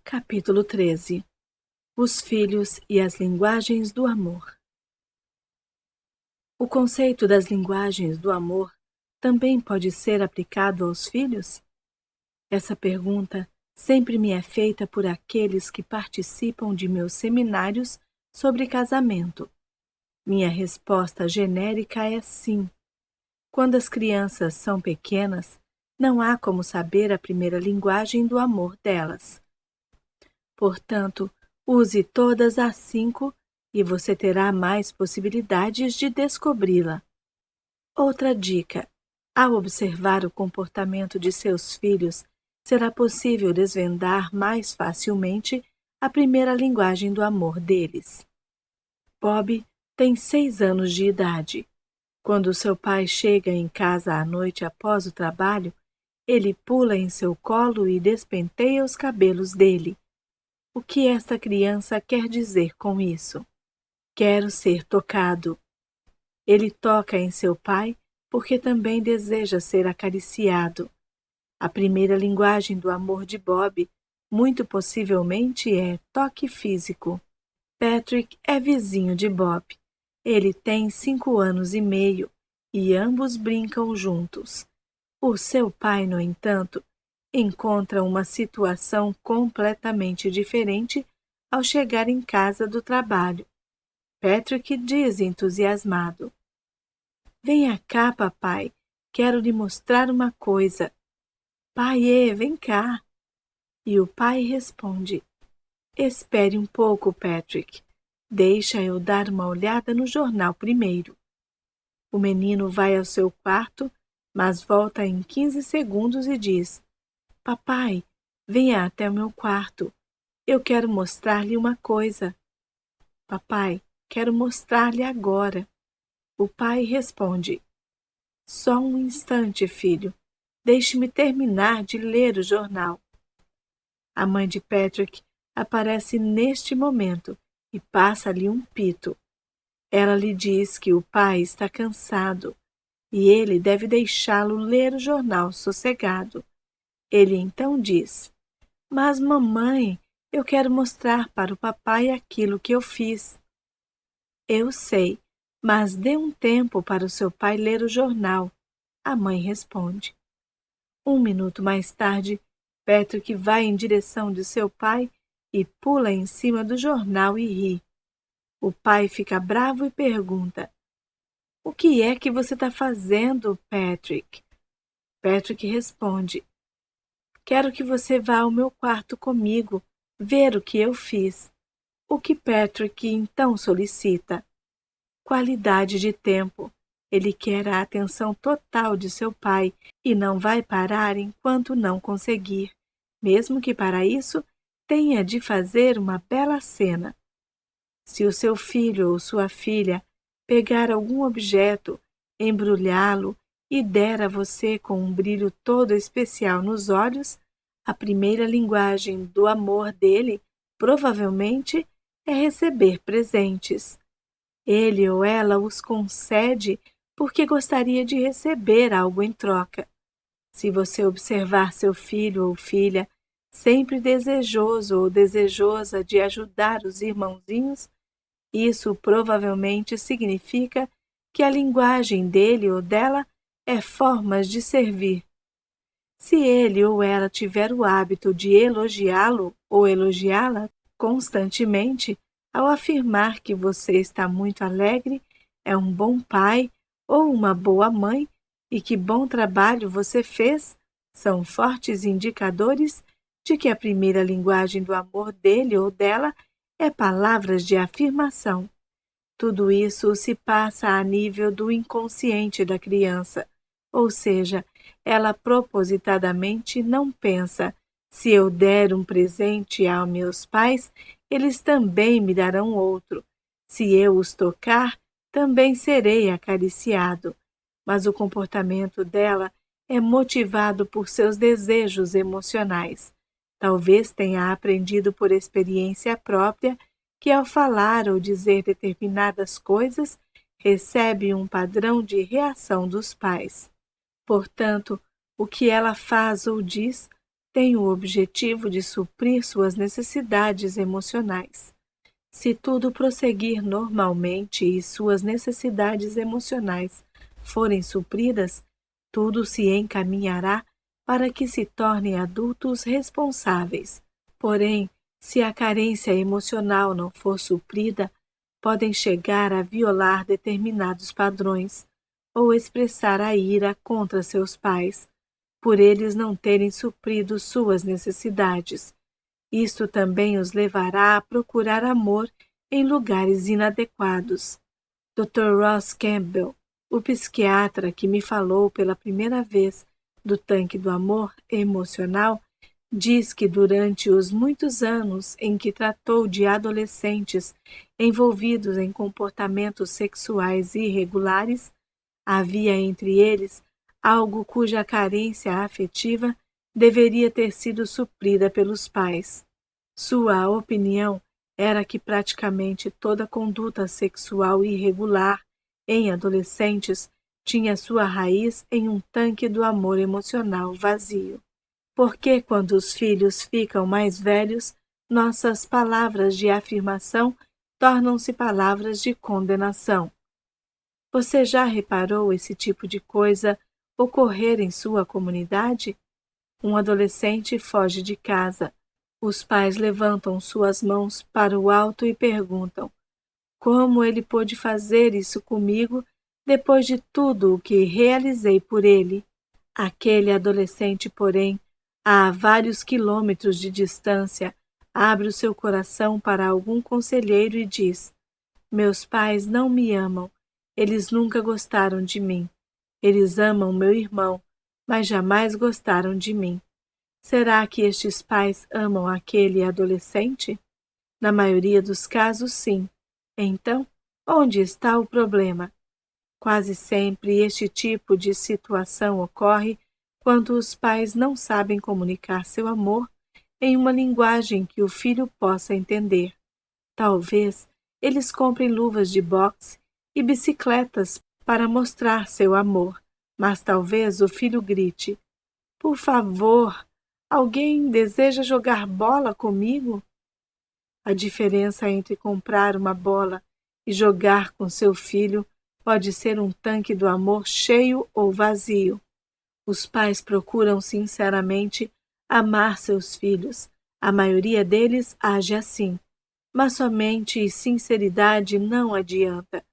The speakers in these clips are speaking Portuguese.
Capítulo 13. Os filhos e as linguagens do amor. O conceito das linguagens do amor também pode ser aplicado aos filhos? Essa pergunta sempre me é feita por aqueles que participam de meus seminários sobre casamento. Minha resposta genérica é sim. Quando as crianças são pequenas, não há como saber a primeira linguagem do amor delas. Portanto, use todas as 5 e você terá mais possibilidades de descobri-la. Outra dica: ao observar o comportamento de seus filhos, será possível desvendar mais facilmente a primeira linguagem do amor deles. Bob tem 6 anos de idade. Quando seu pai chega em casa à noite após o trabalho, ele pula em seu colo e despenteia os cabelos dele. O que esta criança quer dizer com isso? Quero ser tocado. Ele toca em seu pai porque também deseja ser acariciado. A primeira linguagem do amor de Bob, muito possivelmente, é toque físico. Patrick é vizinho de Bob. Ele tem 5 anos e meio e ambos brincam juntos. O seu pai, no entanto, encontra uma situação completamente diferente ao chegar em casa do trabalho. Patrick diz entusiasmado: "Venha cá, papai, quero lhe mostrar uma coisa." "Pai, vem cá." E o pai responde: "Espere um pouco, Patrick. Deixa eu dar uma olhada no jornal primeiro." O menino vai ao seu quarto, mas volta em 15 segundos e diz: "Papai, venha até o meu quarto. Eu quero mostrar-lhe uma coisa." "Papai, quero mostrar-lhe agora." O pai responde: "Só um instante, filho. Deixe-me terminar de ler o jornal." A mãe de Patrick aparece neste momento e passa-lhe um pito. Ela lhe diz que o pai está cansado e ele deve deixá-lo ler o jornal sossegado. Ele então diz: "Mas, mamãe, eu quero mostrar para o papai aquilo que eu fiz." "Eu sei, mas dê um tempo para o seu pai ler o jornal." A mãe responde. 1 minuto mais tarde, Patrick vai em direção de seu pai e pula em cima do jornal e ri. O pai fica bravo e pergunta: "O que é que você está fazendo, Patrick?" Patrick responde: "Quero que você vá ao meu quarto comigo, ver o que eu fiz." O que Patrick então solicita? Qualidade de tempo. Ele quer a atenção total de seu pai e não vai parar enquanto não conseguir, mesmo que para isso tenha de fazer uma bela cena. Se o seu filho ou sua filha pegar algum objeto, embrulhá-lo e der a você com um brilho todo especial nos olhos, a primeira linguagem do amor dele, provavelmente, é receber presentes. Ele ou ela os concede porque gostaria de receber algo em troca. Se você observar seu filho ou filha sempre desejoso ou desejosa de ajudar os irmãozinhos, isso provavelmente significa que a linguagem dele ou dela é formas de servir. Se ele ou ela tiver o hábito de elogiá-lo ou elogiá-la constantemente, ao afirmar que você está muito alegre, é um bom pai ou uma boa mãe e que bom trabalho você fez, são fortes indicadores de que a primeira linguagem do amor dele ou dela é palavras de afirmação. Tudo isso se passa a nível do inconsciente da criança, ou seja, ela propositadamente não pensa: se eu der um presente aos meus pais, eles também me darão outro. Se eu os tocar, também serei acariciado. Mas o comportamento dela é motivado por seus desejos emocionais. Talvez tenha aprendido por experiência própria que ao falar ou dizer determinadas coisas, recebe um padrão de reação dos pais. Portanto, o que ela faz ou diz tem o objetivo de suprir suas necessidades emocionais. Se tudo prosseguir normalmente e suas necessidades emocionais forem supridas, tudo se encaminhará para que se tornem adultos responsáveis. Porém, se a carência emocional não for suprida, podem chegar a violar determinados padrões ou expressar a ira contra seus pais, por eles não terem suprido suas necessidades. Isto também os levará a procurar amor em lugares inadequados. Dr. Ross Campbell, o psiquiatra que me falou pela primeira vez do tanque do amor emocional, diz que durante os muitos anos em que tratou de adolescentes envolvidos em comportamentos sexuais irregulares, havia entre eles algo cuja carência afetiva deveria ter sido suprida pelos pais. Sua opinião era que praticamente toda conduta sexual irregular em adolescentes tinha sua raiz em um tanque do amor emocional vazio. Porque quando os filhos ficam mais velhos, nossas palavras de afirmação tornam-se palavras de condenação. Você já reparou esse tipo de coisa ocorrer em sua comunidade? Um adolescente foge de casa. Os pais levantam suas mãos para o alto e perguntam: como ele pôde fazer isso comigo depois de tudo o que realizei por ele? Aquele adolescente, porém, a vários quilômetros de distância, abre o seu coração para algum conselheiro e diz: meus pais não me amam, eles nunca gostaram de mim. Eles amam meu irmão, mas jamais gostaram de mim. Será que estes pais amam aquele adolescente? Na maioria dos casos, sim. Então, onde está o problema? Quase sempre este tipo de situação ocorre quando os pais não sabem comunicar seu amor em uma linguagem que o filho possa entender. Talvez eles comprem luvas de boxe e bicicletas para mostrar seu amor, mas talvez o filho grite: por favor, alguém deseja jogar bola comigo? A diferença entre comprar uma bola e jogar com seu filho pode ser um tanque do amor cheio ou vazio. Os pais procuram sinceramente amar seus filhos. A maioria deles age assim. Mas somente sinceridade não adianta.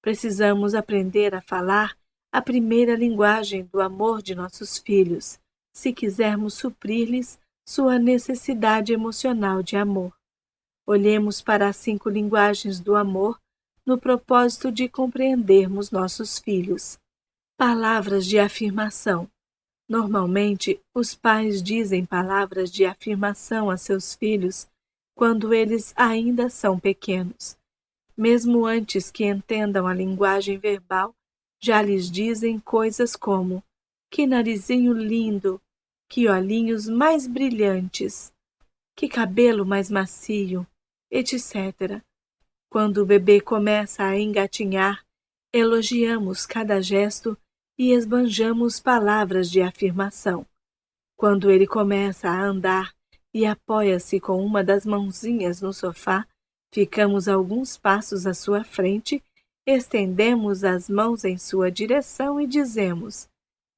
Precisamos aprender a falar a primeira linguagem do amor de nossos filhos, se quisermos suprir-lhes sua necessidade emocional de amor. Olhemos para as 5 linguagens do amor no propósito de compreendermos nossos filhos. Palavras de afirmação. Normalmente, os pais dizem palavras de afirmação a seus filhos quando eles ainda são pequenos. Mesmo antes que entendam a linguagem verbal, já lhes dizem coisas como: que narizinho lindo, que olhinhos mais brilhantes, que cabelo mais macio, etc. Quando o bebê começa a engatinhar, elogiamos cada gesto e esbanjamos palavras de afirmação. Quando ele começa a andar e apoia-se com uma das mãozinhas no sofá, ficamos alguns passos à sua frente, estendemos as mãos em sua direção e dizemos: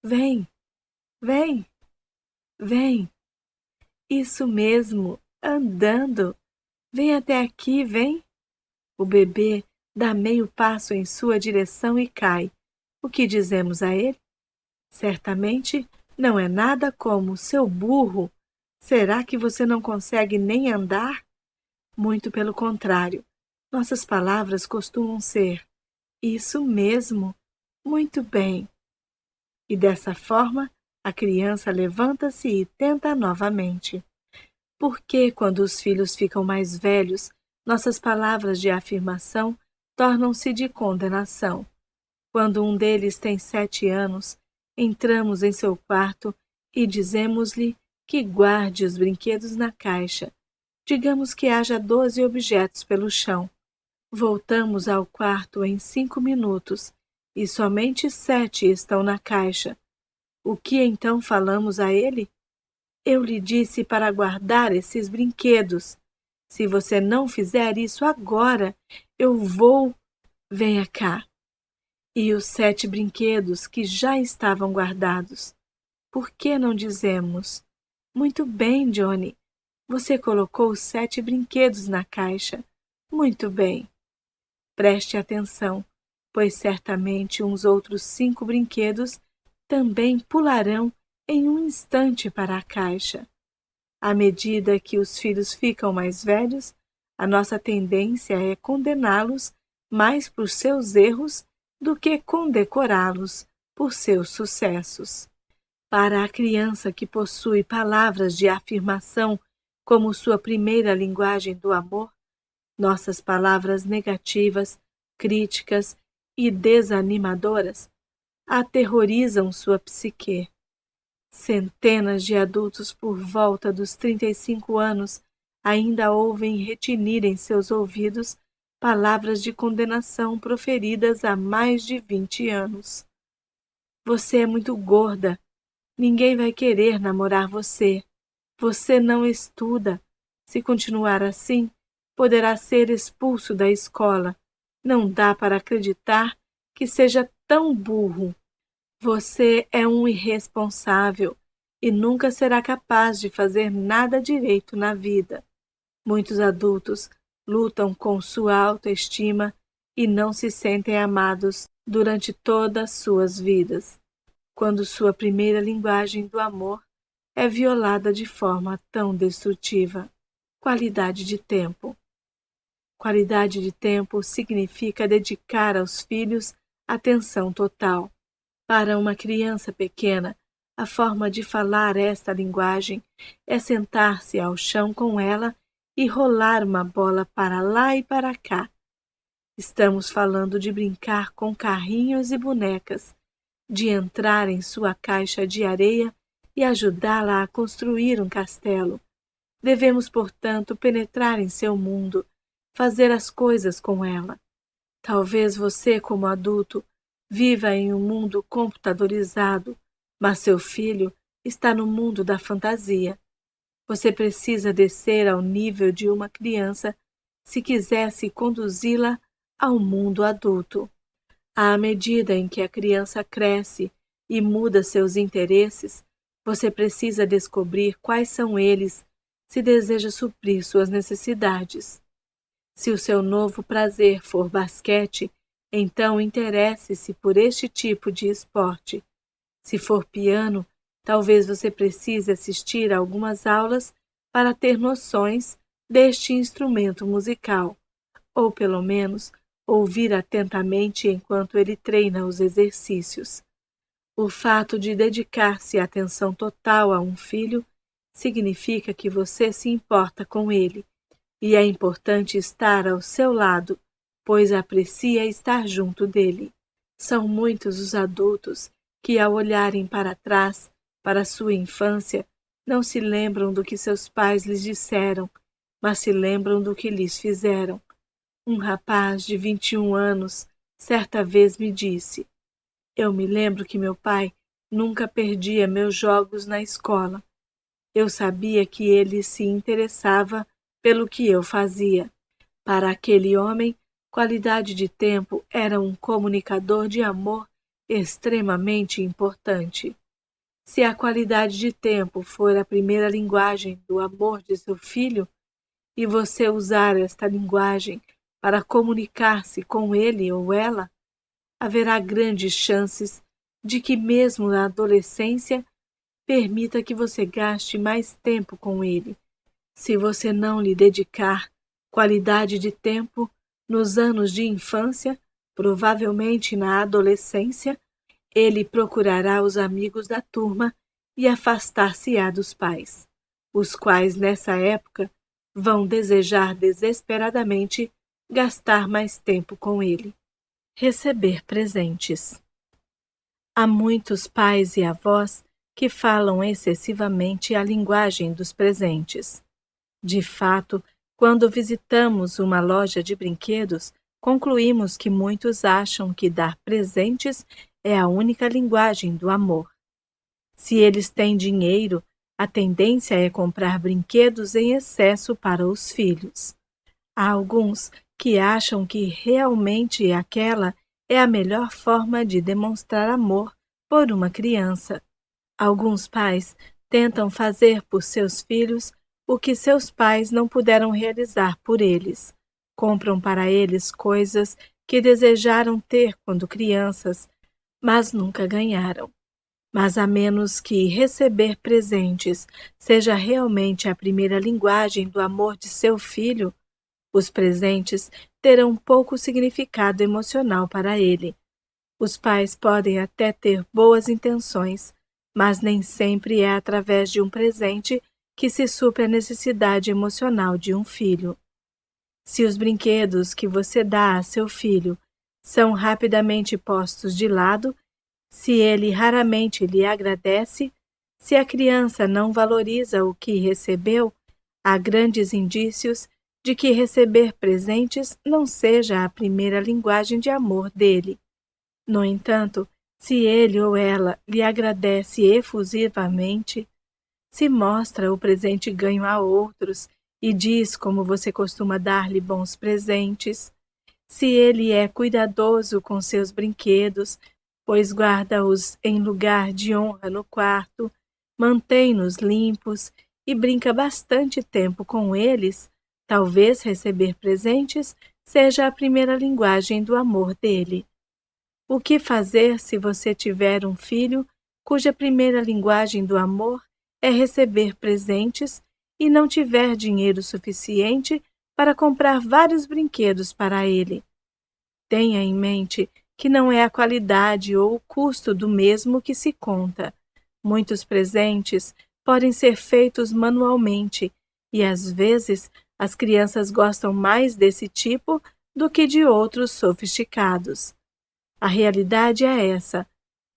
vem, vem, vem. Isso mesmo, andando. Vem até aqui, vem. O bebê dá meio passo em sua direção e cai. O que dizemos a ele? Certamente não é nada como: seu burro. Será que você não consegue nem andar? Muito pelo contrário. Nossas palavras costumam ser: isso mesmo, muito bem. E dessa forma, a criança levanta-se e tenta novamente. Porque quando os filhos ficam mais velhos, nossas palavras de afirmação tornam-se de condenação. Quando um deles tem 7 anos, entramos em seu quarto e dizemos-lhe que guarde os brinquedos na caixa. Digamos que haja 12 objetos pelo chão. Voltamos ao quarto em 5 minutos e somente 7 estão na caixa. O que então falamos a ele? Eu lhe disse para guardar esses brinquedos. Se você não fizer isso agora, eu vou... Venha cá. E os 7 brinquedos que já estavam guardados. Por que não dizemos? Muito bem, Johnny. Você colocou os 7 brinquedos na caixa. Muito bem. Preste atenção, pois certamente uns outros 5 brinquedos também pularão em um instante para a caixa. À medida que os filhos ficam mais velhos, a nossa tendência é condená-los mais por seus erros do que condecorá-los por seus sucessos. Para a criança que possui palavras de afirmação como sua primeira linguagem do amor, nossas palavras negativas, críticas e desanimadoras aterrorizam sua psique. Centenas de adultos por volta dos 35 anos ainda ouvem retinir em seus ouvidos palavras de condenação proferidas há mais de 20 anos. Você é muito gorda. Ninguém vai querer namorar você. Você não estuda. Se continuar assim, poderá ser expulso da escola. Não dá para acreditar que seja tão burro. Você é um irresponsável e nunca será capaz de fazer nada direito na vida. Muitos adultos lutam com sua autoestima e não se sentem amados durante todas as suas vidas, quando sua primeira linguagem do amor é violada de forma tão destrutiva. Qualidade de tempo. Qualidade de tempo significa dedicar aos filhos atenção total. Para uma criança pequena, a forma de falar esta linguagem é sentar-se ao chão com ela e rolar uma bola para lá e para cá. Estamos falando de brincar com carrinhos e bonecas, de entrar em sua caixa de areia e ajudá-la a construir um castelo. Devemos, portanto, penetrar em seu mundo, fazer as coisas com ela. Talvez você, como adulto, viva em um mundo computadorizado, mas seu filho está no mundo da fantasia. Você precisa descer ao nível de uma criança se quisesse conduzi-la ao mundo adulto. À medida em que a criança cresce e muda seus interesses, você precisa descobrir quais são eles se deseja suprir suas necessidades. Se o seu novo prazer for basquete, então interesse-se por este tipo de esporte. Se for piano, talvez você precise assistir a algumas aulas para ter noções deste instrumento musical, ou pelo menos ouvir atentamente enquanto ele treina os exercícios. O fato de dedicar-se atenção total a um filho significa que você se importa com ele, e é importante estar ao seu lado, pois aprecia estar junto dele. São muitos os adultos que, ao olharem para trás, para sua infância, não se lembram do que seus pais lhes disseram, mas se lembram do que lhes fizeram. Um rapaz de 21 anos certa vez me disse: eu me lembro que meu pai nunca perdia meus jogos na escola. Eu sabia que ele se interessava pelo que eu fazia. Para aquele homem, qualidade de tempo era um comunicador de amor extremamente importante. Se a qualidade de tempo for a primeira linguagem do amor de seu filho, e você usar esta linguagem para comunicar-se com ele ou ela, haverá grandes chances de que mesmo na adolescência permita que você gaste mais tempo com ele. Se você não lhe dedicar qualidade de tempo nos anos de infância, provavelmente na adolescência, ele procurará os amigos da turma e afastar-se-á dos pais, os quais nessa época vão desejar desesperadamente gastar mais tempo com ele. Receber presentes. Há muitos pais e avós que falam excessivamente a linguagem dos presentes. De fato, quando visitamos uma loja de brinquedos, concluímos que muitos acham que dar presentes é a única linguagem do amor. Se eles têm dinheiro, A tendência é comprar brinquedos em excesso para os filhos. Há alguns que acham que realmente aquela é a melhor forma de demonstrar amor por uma criança. Alguns pais tentam fazer por seus filhos o que seus pais não puderam realizar por eles. Compram para eles coisas que desejaram ter quando crianças, mas nunca ganharam. Mas a menos que receber presentes seja realmente a primeira linguagem do amor de seu filho, os presentes terão pouco significado emocional para ele. Os pais podem até ter boas intenções, mas nem sempre é através de um presente que se supre a necessidade emocional de um filho. Se os brinquedos que você dá a seu filho são rapidamente postos de lado, se ele raramente lhe agradece, se a criança não valoriza o que recebeu, há grandes indícios de que receber presentes não seja a primeira linguagem de amor dele. No entanto, se ele ou ela lhe agradece efusivamente, se mostra o presente ganho a outros e diz como você costuma dar-lhe bons presentes, se ele é cuidadoso com seus brinquedos, pois guarda-os em lugar de honra no quarto, mantém-nos limpos e brinca bastante tempo com eles, talvez receber presentes seja a primeira linguagem do amor dele. O que fazer se você tiver um filho cuja primeira linguagem do amor é receber presentes e não tiver dinheiro suficiente para comprar vários brinquedos para ele? Tenha em mente que não é a qualidade ou o custo do mesmo que se conta. Muitos presentes podem ser feitos manualmente e, às vezes, as crianças gostam mais desse tipo do que de outros sofisticados. A realidade é essa.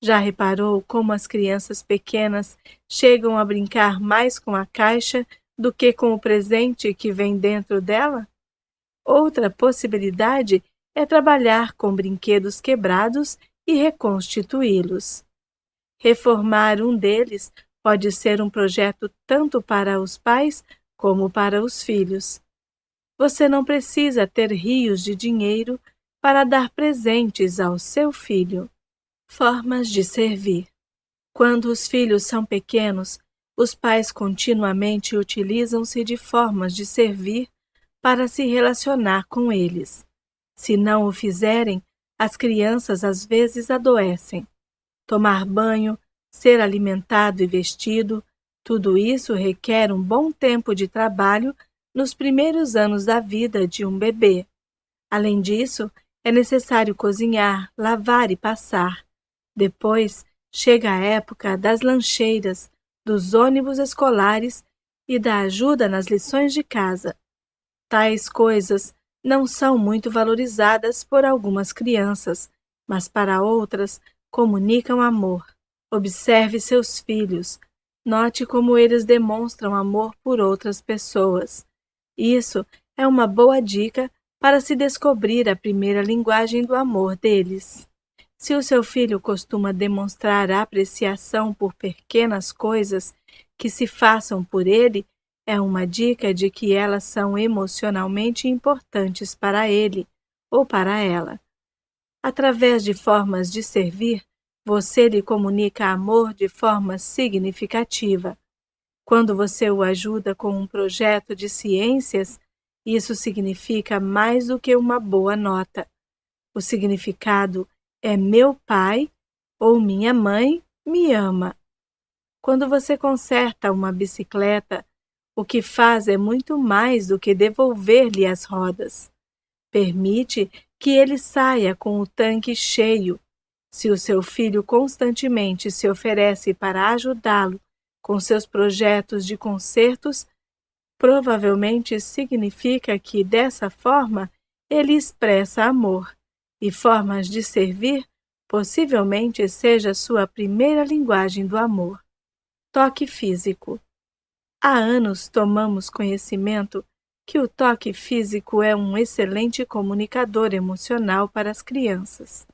Já reparou como as crianças pequenas chegam a brincar mais com a caixa do que com o presente que vem dentro dela? Outra possibilidade é trabalhar com brinquedos quebrados e reconstituí-los. Reformar um deles pode ser um projeto tanto para os pais como para os filhos. Você não precisa ter rios de dinheiro para dar presentes ao seu filho. Formas de servir. Quando os filhos são pequenos, os pais continuamente utilizam-se de formas de servir para se relacionar com eles. Se não o fizerem, as crianças às vezes adoecem. Tomar banho, ser alimentado e vestido, tudo isso requer um bom tempo de trabalho nos primeiros anos da vida de um bebê. Além disso, é necessário cozinhar, lavar e passar. Depois, chega a época das lancheiras, dos ônibus escolares e da ajuda nas lições de casa. Tais coisas não são muito valorizadas por algumas crianças, mas para outras comunicam amor. Observe seus filhos. Note como eles demonstram amor por outras pessoas. Isso é uma boa dica para se descobrir a primeira linguagem do amor deles. Se o seu filho costuma demonstrar apreciação por pequenas coisas que se façam por ele, é uma dica de que elas são emocionalmente importantes para ele ou para ela. Através de formas de servir, você lhe comunica amor de forma significativa. Quando você o ajuda com um projeto de ciências, isso significa mais do que uma boa nota. O significado é meu pai ou minha mãe me ama. Quando você conserta uma bicicleta, o que faz é muito mais do que devolver-lhe as rodas. Permite que ele saia com o tanque cheio. Se o seu filho constantemente se oferece para ajudá-lo com seus projetos de consertos, provavelmente significa que, dessa forma, ele expressa amor, e formas de servir possivelmente seja sua primeira linguagem do amor. Toque físico. Há anos tomamos conhecimento que o toque físico é um excelente comunicador emocional para as crianças.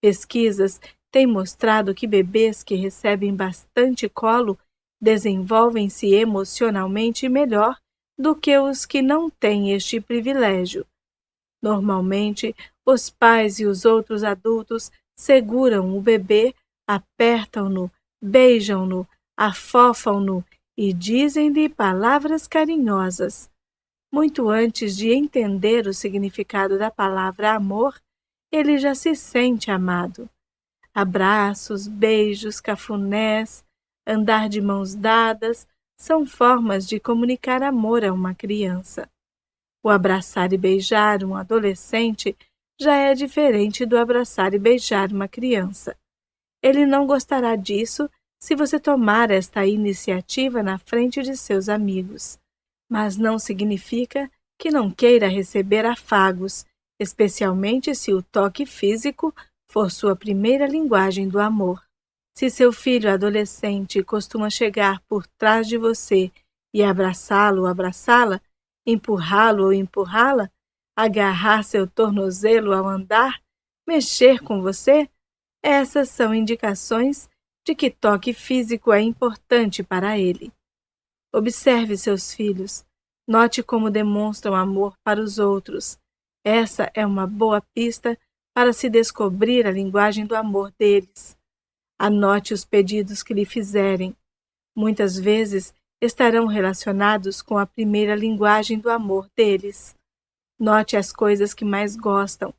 Pesquisas têm mostrado que bebês que recebem bastante colo desenvolvem-se emocionalmente melhor do que os que não têm este privilégio. Normalmente, os pais e os outros adultos seguram o bebê, apertam-no, beijam-no, afofam-no e dizem-lhe palavras carinhosas. Muito antes de entender o significado da palavra amor, ele já se sente amado. Abraços, beijos, cafunés, andar de mãos dadas são formas de comunicar amor a uma criança. O abraçar e beijar um adolescente já é diferente do abraçar e beijar uma criança. Ele não gostará disso se você tomar esta iniciativa na frente de seus amigos. Mas não significa que não queira receber afagos, especialmente se o toque físico for sua primeira linguagem do amor. Se seu filho adolescente costuma chegar por trás de você e abraçá-lo ou abraçá-la, empurrá-lo ou empurrá-la, agarrar seu tornozelo ao andar, mexer com você, essas são indicações de que toque físico é importante para ele. Observe seus filhos. Note como demonstram amor para os outros. Essa é uma boa pista para se descobrir a linguagem do amor deles. Anote os pedidos que lhe fizerem. Muitas vezes estarão relacionados com a primeira linguagem do amor deles. Note as coisas que mais gostam,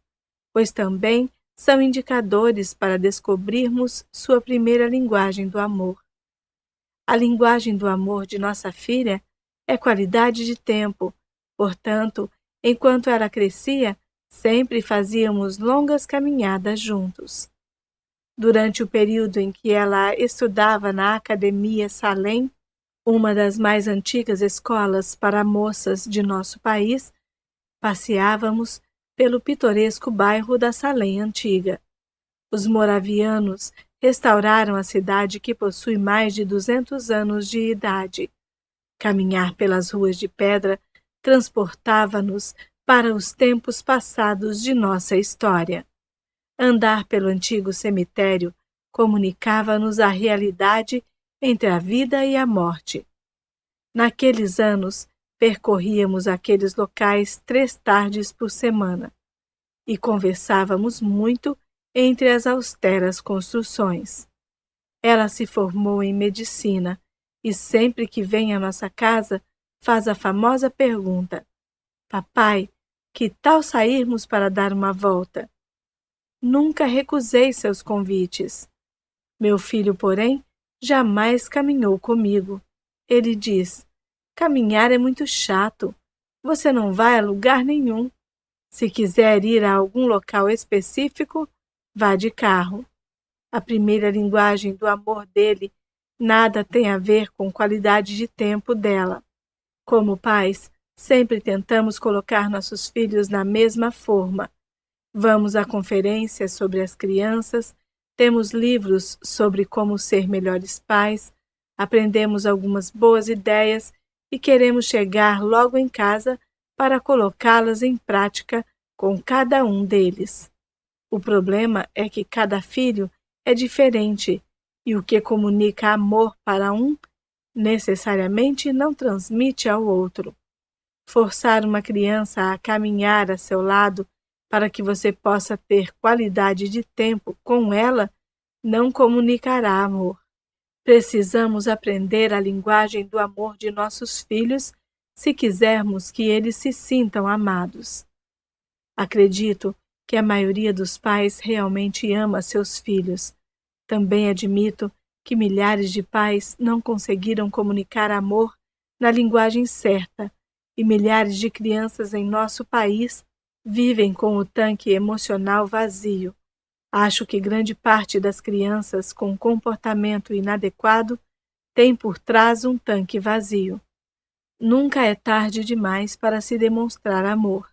pois também são indicadores para descobrirmos sua primeira linguagem do amor. A linguagem do amor de nossa filha é qualidade de tempo. Portanto, enquanto ela crescia, sempre fazíamos longas caminhadas juntos. Durante o período em que ela estudava na Academia Salem, uma das mais antigas escolas para moças de nosso país, passeávamos pelo pitoresco bairro da Salem Antiga. Os moravianos restauraram a cidade que possui mais de 200 anos de idade. Caminhar pelas ruas de pedra transportava-nos para os tempos passados de nossa história. Andar pelo antigo cemitério comunicava-nos a realidade entre a vida e a morte. Naqueles anos, percorríamos aqueles locais 3 tardes por semana e conversávamos muito entre as austeras construções. Ela se formou em medicina e sempre que vem à nossa casa faz a famosa pergunta: Papai, que tal sairmos para dar uma volta? Nunca recusei seus convites. Meu filho, porém, jamais caminhou comigo. Ele diz: caminhar é muito chato. Você não vai a lugar nenhum. Se quiser ir a algum local específico, vá de carro. A primeira linguagem do amor dele nada tem a ver com qualidade de tempo dela. Como pais, sempre tentamos colocar nossos filhos na mesma forma. Vamos a conferências sobre as crianças, temos livros sobre como ser melhores pais, aprendemos algumas boas ideias e queremos chegar logo em casa para colocá-las em prática com cada um deles. O problema é que cada filho é diferente e o que comunica amor para um, necessariamente não transmite ao outro. Forçar uma criança a caminhar a seu lado para que você possa ter qualidade de tempo com ela não comunicará amor. Precisamos aprender a linguagem do amor de nossos filhos se quisermos que eles se sintam amados. Acredito que a maioria dos pais realmente ama seus filhos. Também admito que milhares de pais não conseguiram comunicar amor na linguagem certa e milhares de crianças em nosso país vivem com o tanque emocional vazio. Acho que grande parte das crianças com comportamento inadequado tem por trás um tanque vazio. Nunca é tarde demais para se demonstrar amor.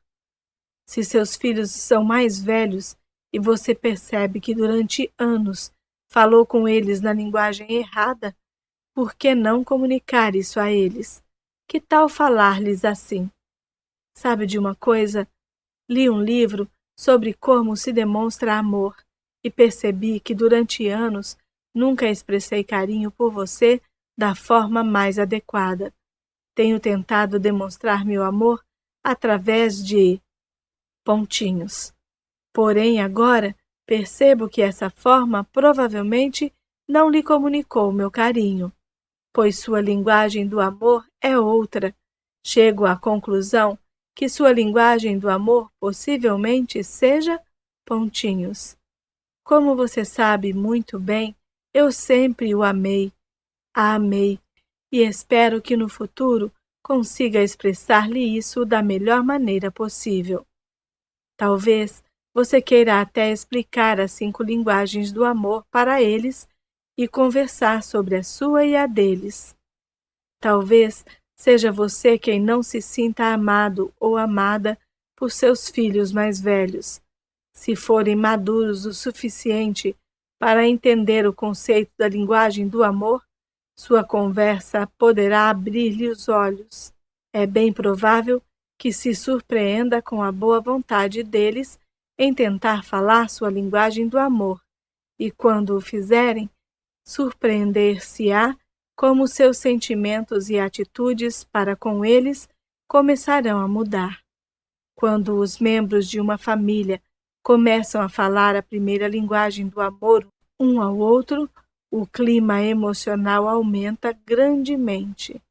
Se seus filhos são mais velhos e você percebe que durante anos falou com eles na linguagem errada, por que não comunicar isso a eles? Que tal falar-lhes assim? Sabe de uma coisa? Li um livro sobre como se demonstra amor e percebi que durante anos nunca expressei carinho por você da forma mais adequada. Tenho tentado demonstrar meu amor através de pontinhos. Porém, agora percebo que essa forma provavelmente não lhe comunicou meu carinho, pois sua linguagem do amor é outra. Chego à conclusão que sua linguagem do amor possivelmente seja pontinhos. Como você sabe muito bem, eu sempre o amei, a amei, e espero que no futuro consiga expressar-lhe isso da melhor maneira possível. Talvez você queira até explicar as 5 linguagens do amor para eles e conversar sobre a sua e a deles. Talvez seja você quem não se sinta amado ou amada por seus filhos mais velhos. Se forem maduros o suficiente para entender o conceito da linguagem do amor, sua conversa poderá abrir-lhe os olhos. É bem provável que se surpreenda com a boa vontade deles em tentar falar sua linguagem do amor, e quando o fizerem, surpreender-se-á como seus sentimentos e atitudes para com eles começarão a mudar. Quando os membros de uma família começam a falar a primeira linguagem do amor um ao outro, o clima emocional aumenta grandemente.